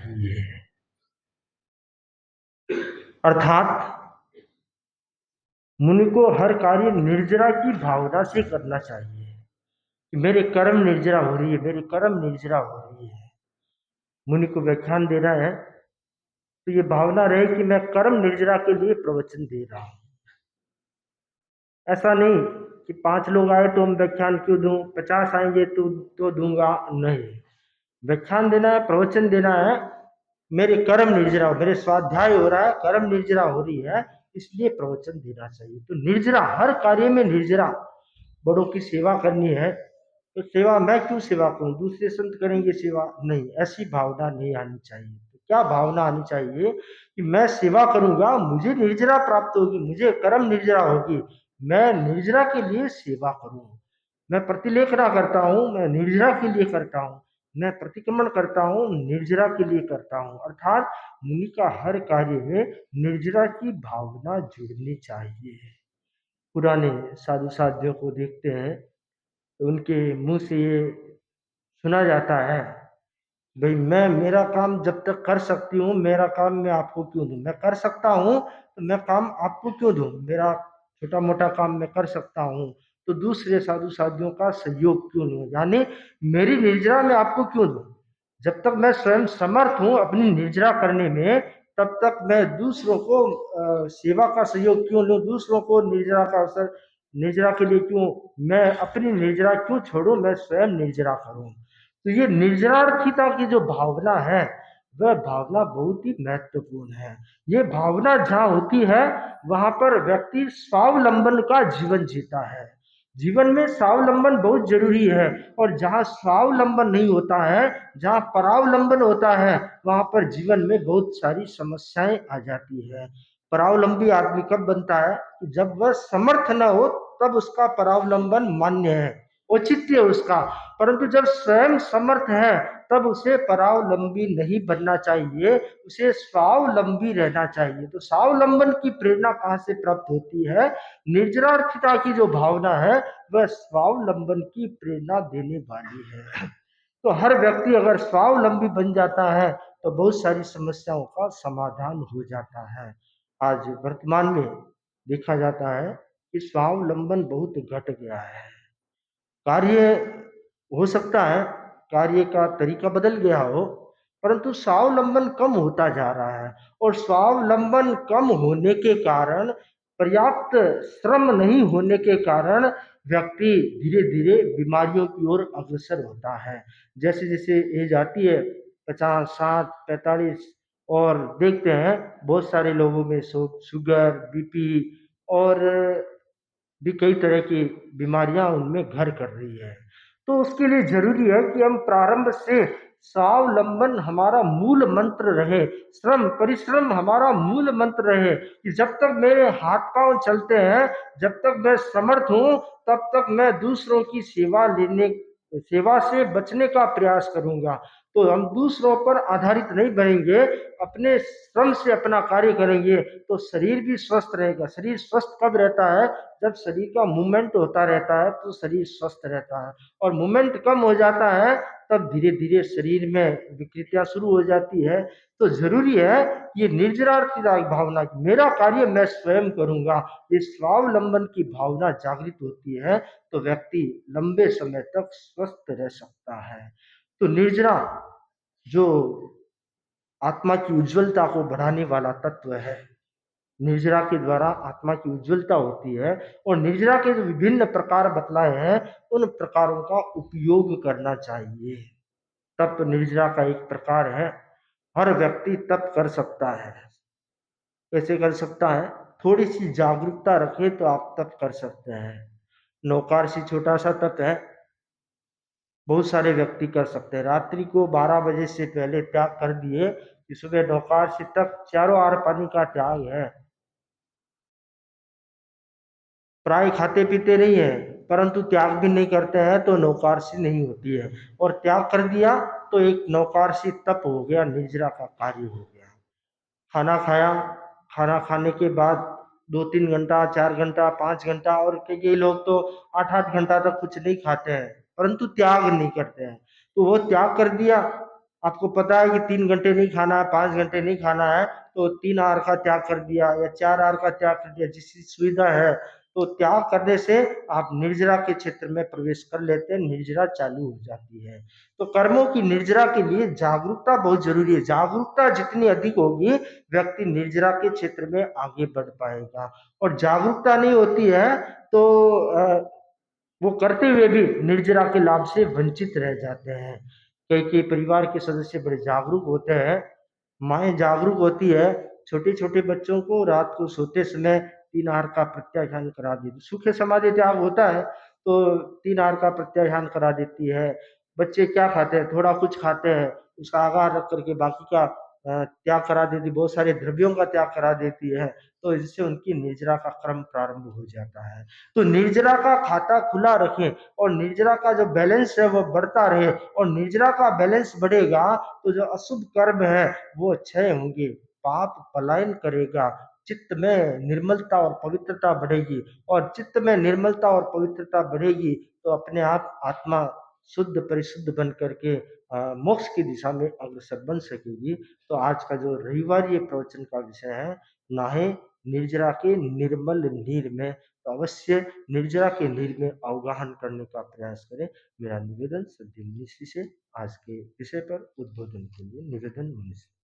ये अर्थात मुनि को हर कार्य निर्जरा की भावना से करना चाहिए कि मेरे कर्म निर्जरा हो रही है, मेरे कर्म निर्जरा हो रही है। मुनि को व्याख्यान देना है तो ये भावना रहे कि मैं कर्म निर्जरा के लिए प्रवचन दे रहा हूं। ऐसा नहीं कि 5 लोग आए तो हम व्याख्यान क्यों दूं, 50 आएंगे तो दूंगा नहीं। व्याख्यान देना है, प्रवचन देना है, मेरे कर्म निर्जरा, मेरे स्वाध्याय हो रहा है, कर्म निर्जरा हो रही है, इसलिए प्रवचन देना चाहिए। तो निर्जरा, हर कार्य में निर्जरा। बड़ों की सेवा करनी है तो सेवा मैं क्यों सेवा करूं, दूसरे संत करेंगे सेवा, नहीं, ऐसी भावना नहीं आनी चाहिए। तो क्या भावना आनी चाहिए कि मैं सेवा करूंगा, मुझे निर्जरा प्राप्त होगी, मुझे कर्म निर्जरा होगी, मैं निर्जरा के लिए सेवा करूं। मैं प्रतिलेखना करता हूं, मैं निर्जरा के लिए करता हूं, मैं प्रतिक्रमण करता हूं, निर्जरा के लिए करता हूं। अर्थात मुनि का हर कार्य में निर्जरा की भावना जुड़नी चाहिए। पुराने साधु साध्यों को देखते हैं तो उनके मुंह से ये सुना जाता है, भाई मैं मेरा काम जब तक कर सकती हूँ, मेरा काम मैं आपको क्यों दूं, मैं कर सकता हूँ तो मैं काम आपको क्यों दूं, मेरा छोटा मोटा काम मैं कर सकता हूँ तो दूसरे साधु साधियों का सहयोग क्यों लूं, यानी मेरी निर्जरा मैं आपको क्यों दूं। जब तक मैं स्वयं समर्थ हूँ अपनी निर्जरा करने में, तब तक मैं दूसरों को सेवा का सहयोग क्यों लूं, दूसरों को निर्जरा का अवसर, निर्जरा के लिए क्यों, मैं अपनी निर्जरा क्यों छोड़ूं, मैं स्वयं निर्जरा करूं। तो ये निर्जरार्थिता की जो भावना है, वह भावना बहुत ही महत्वपूर्ण है। ये भावना जहाँ होती है वहां पर व्यक्ति स्वावलंबन का जीवन जीता है। जीवन में स्वावलंबन बहुत जरूरी है, और जहाँ स्वावलंबन नहीं होता है, जहाँ परावलंबन होता है, वहां पर जीवन में बहुत सारी समस्याएं आ जाती है। परावलंबी आदमी कब बनता है कि जब वह समर्थ न हो, तब उसका परावलंबन मान्य है, औचित्य है उसका। परंतु जब स्वयं समर्थ है, तब उसे परावलंबी नहीं बनना चाहिए, उसे स्वावलंबी रहना चाहिए। तो स्वावलंबन की प्रेरणा कहाँ से प्राप्त होती है, निर्जरार्थिता की जो भावना है वह स्वावलंबन की प्रेरणा देने वाली है। तो हर व्यक्ति अगर स्वावलंबी बन जाता है तो बहुत सारी समस्याओं का समाधान हो जाता है। आज वर्तमान में देखा जाता है कि स्वावलंबन बहुत घट गया है। कार्य हो सकता है, कार्य का तरीका बदल गया हो, परंतु स्वावलंबन कम होता जा रहा है। और स्वावलंबन कम होने के कारण, पर्याप्त श्रम नहीं होने के कारण व्यक्ति धीरे धीरे बीमारियों की ओर अग्रसर होता है। जैसे जैसे एज आती है 50, 60, 45, और देखते हैं बहुत सारे लोगों में शुगर, बीपी और भी कई तरह की बीमारियां उनमें घर कर रही है। तो उसके लिए जरूरी है कि हम प्रारंभ से स्वावलंबन हमारा मूल मंत्र रहे, श्रम परिश्रम हमारा मूल मंत्र रहे, कि जब तक मेरे हाथ पांव चलते हैं, जब तक मैं समर्थ हूं, तब तक मैं दूसरों की सेवा से बचने का प्रयास करूंगा। तो हम दूसरों पर आधारित नहीं बनेंगे, अपने श्रम से अपना कार्य करेंगे तो शरीर भी स्वस्थ रहेगा। शरीर स्वस्थ कब रहता है, जब शरीर का मूवमेंट होता रहता है तो शरीर स्वस्थ रहता है। और मूवमेंट कम हो जाता है तब धीरे धीरे शरीर में विकृतियां शुरू हो जाती है। तो जरूरी है ये निर्जरार्थी भावना, मेरा कार्य मैं स्वयं करूंगा, ये स्वावलंबन की भावना जागृत होती है तो व्यक्ति लंबे समय तक स्वस्थ रह सकता है। तो निर्जरा जो आत्मा की उज्जवलता को बढ़ाने वाला तत्व है, निर्जरा के द्वारा आत्मा की उज्जवलता होती है। और निर्जरा के जो विभिन्न प्रकार बतलाए हैं, उन प्रकारों का उपयोग करना चाहिए। तप निर्जरा का एक प्रकार है, हर व्यक्ति तप कर सकता है। कैसे कर सकता है, थोड़ी सी जागरूकता रखे तो आप तप कर सकते हैं। नौकारसी छोटा सा तप है, बहुत सारे व्यक्ति कर सकते हैं। रात्रि को 12 बजे से पहले त्याग कर दिए कि सुबह नौकारसी तक चारों आर पानी का त्याग है। प्राय खाते पीते नहीं है, परंतु त्याग भी नहीं करते हैं तो नौकारसी नहीं होती है। और त्याग कर दिया तो एक नौकारसी तप हो गया, निर्जरा का कार्य हो गया। खाना खाया, खाना खाने के बाद 2-3 घंटा, 4 घंटा, 5 घंटा, और कई लोग तो 8-8 घंटा तक कुछ नहीं खाते हैं, परंतु त्याग नहीं करते हैं। तो वो त्याग कर दिया, आपको पता है कि 3 घंटे नहीं खाना है, 5 घंटे नहीं खाना है, तो 3 आहार का त्याग कर दिया या 4 आहार का त्याग कर दिया, जिसकी सुविधा है, तो त्याग करने से आप निर्जरा के क्षेत्र में प्रवेश कर लेते हैं, निर्जरा चालू हो जाती है। तो कर्मों की निर्जरा के लिए जागरूकता बहुत जरूरी है। जागरूकता जितनी अधिक होगी, व्यक्ति निर्जरा के क्षेत्र में आगे बढ़ पाएगा। और जागरूकता नहीं होती है तो वो करते हुए भी निर्जरा के लाभ से वंचित रह जाते हैं। कई कई परिवार के सदस्य बड़े जागरूक होते हैं, माएँ जागरूक होती है, छोटे-छोटे बच्चों को रात को सोते समय 3 आहार का प्रत्याख्यान करा देती, सूखे समाधि त्याग होता है, तो 3 आहार का प्रत्याख्यान करा देती है। बच्चे क्या खाते हैं? थोड़ा कुछ खाते हैं, उसका आहार रख करके बाकी का त्याग करा देती, बहुत सारे द्रव्यों का त्याग करा देती है, तो इससे उनकी निर्जरा का क्रम प्रारंभ हो जाता है। तो निर्जरा का खाता खुला रखें और निर्जरा का जो बैलेंस है वो बढ़ता रहे, और निर्जरा का बैलेंस बढ़ेगा तो जो अशुभ कर्म है वो क्षय होंगे, पाप पलायन करेगा, चित्त में निर्मलता और पवित्रता बढ़ेगी, और चित्त में निर्मलता और पवित्रता बढ़ेगी तो अपने आप आत्मा शुद्ध परिशुद्ध बन करके मोक्ष की दिशा में अग्रसर बन सकेगी। तो आज का जो रविवार ये प्रवचन का विषय है, नाहे निर्जरा के निर्मल नीर में, तो अवश्य निर्जरा के नीर में अवगाहन करने का प्रयास करें। मेरा निवेदन श्रद्धेय मुनि श्री से आज के विषय पर उद्बोधन के लिए निवेदन मुनि श्री।